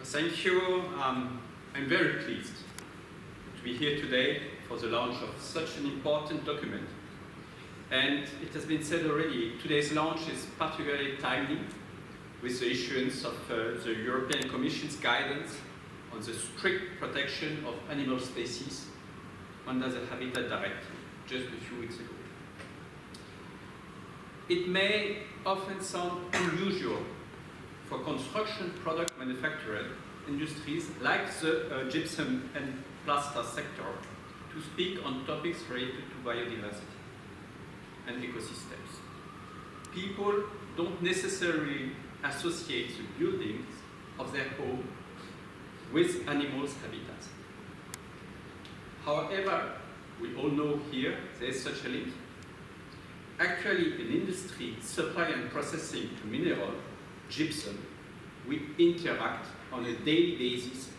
Thank you. I'm very pleased to be here today for the launch of such an important document. And it has been said already, today's launch is particularly timely with the issuance of the European Commission's guidance on the strict protection of animal species under the Habitat Directive just a few weeks ago. It may often sound unusual for construction product manufacturing industries like the gypsum and plaster sector to speak on topics related to biodiversity and ecosystems. People don't necessarily associate the buildings of their home with animals' habitats. However, we all know here there is such a link. Actually, in industry, supply and processing mineral, gypsum, we interact on a daily basis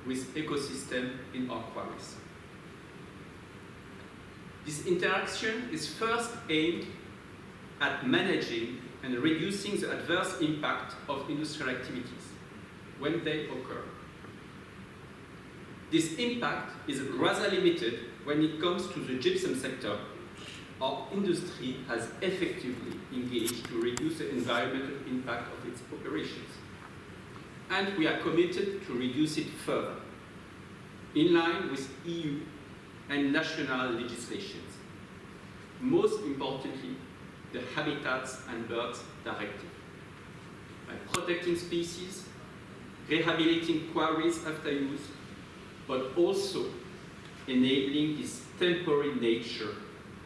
with ecosystem in our quarries. This interaction is first aimed at managing and reducing the adverse impact of industrial activities when they occur. This impact is rather limited when it comes to the gypsum sector. Our industry has effectively engaged to reduce the environmental impact of its operations. And we are committed to reduce it further, in line with EU and national legislations. Most importantly, the Habitats and Birds Directive. By protecting species, rehabilitating quarries after use, but also enabling this temporary nature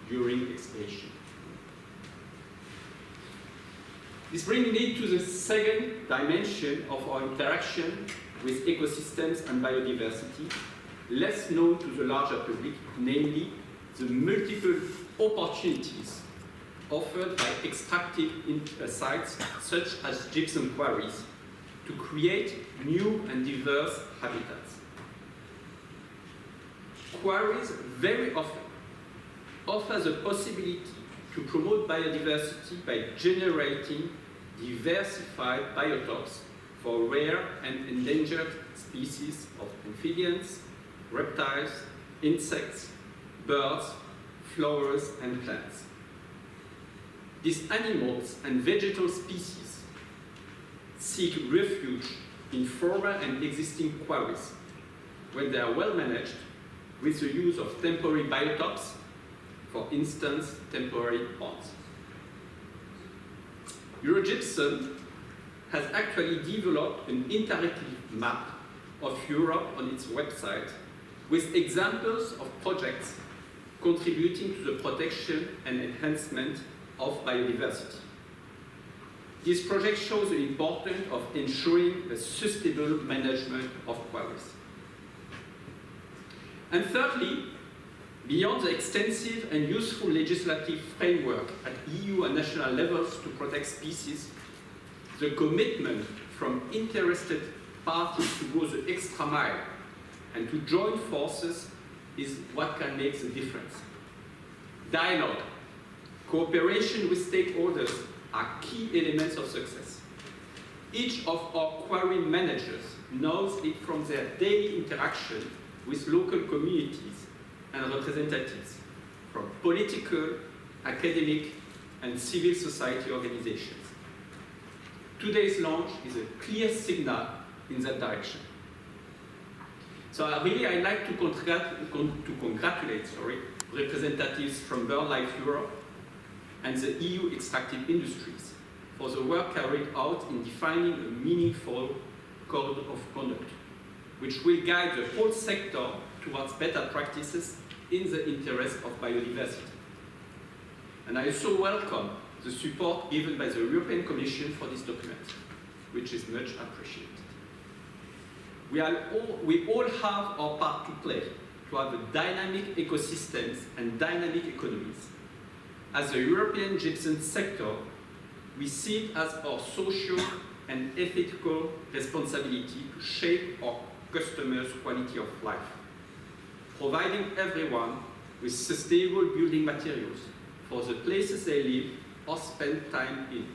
during excavation. This brings me to the second dimension of our interaction with ecosystems and biodiversity, less known to the larger public, namely the multiple opportunities offered by extractive sites such as gypsum quarries to create new and diverse habitats. Quarries very often offer the possibility to promote biodiversity by generating diversified biotopes for rare and endangered species of amphibians, reptiles, insects, birds, flowers, and plants. These animals and vegetal species seek refuge in former and existing quarries when they are well managed with the use of temporary biotopes, for instance, temporary ponds. Eurogypsum has actually developed an interactive map of Europe on its website with examples of projects contributing to the protection and enhancement of biodiversity. This project shows the importance of ensuring a sustainable management of quarries. And thirdly, beyond the extensive and useful legislative framework at EU and national levels to protect species, the commitment from interested parties to go the extra mile and to join forces is what can make the difference. Dialogue, cooperation with stakeholders are key elements of success. Each of our quarry managers knows it from their daily interaction with local communities and representatives from political, academic, and civil society organizations. Today's launch is a clear signal in that direction. So I'd like to congratulate representatives from BirdLife Europe and the EU extractive industries for the work carried out in defining a meaningful code of conduct, which will guide the whole sector towards better practices in the interest of biodiversity. And I also welcome the support given by the European Commission for this document, which is much appreciated. We all have our part to play to have a dynamic ecosystems and dynamic economies. As the European gypsum sector, we see it as our social and ethical responsibility to shape our customers' quality of life, providing everyone with sustainable building materials for the places they live or spend time in,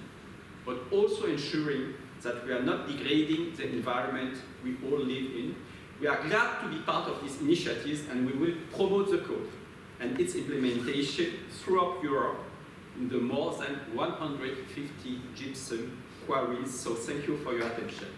but also ensuring that we are not degrading the environment we all live in. We are glad to be part of these initiatives, and we will promote the code and its implementation throughout Europe in the more than 150 gypsum quarries. So thank you for your attention.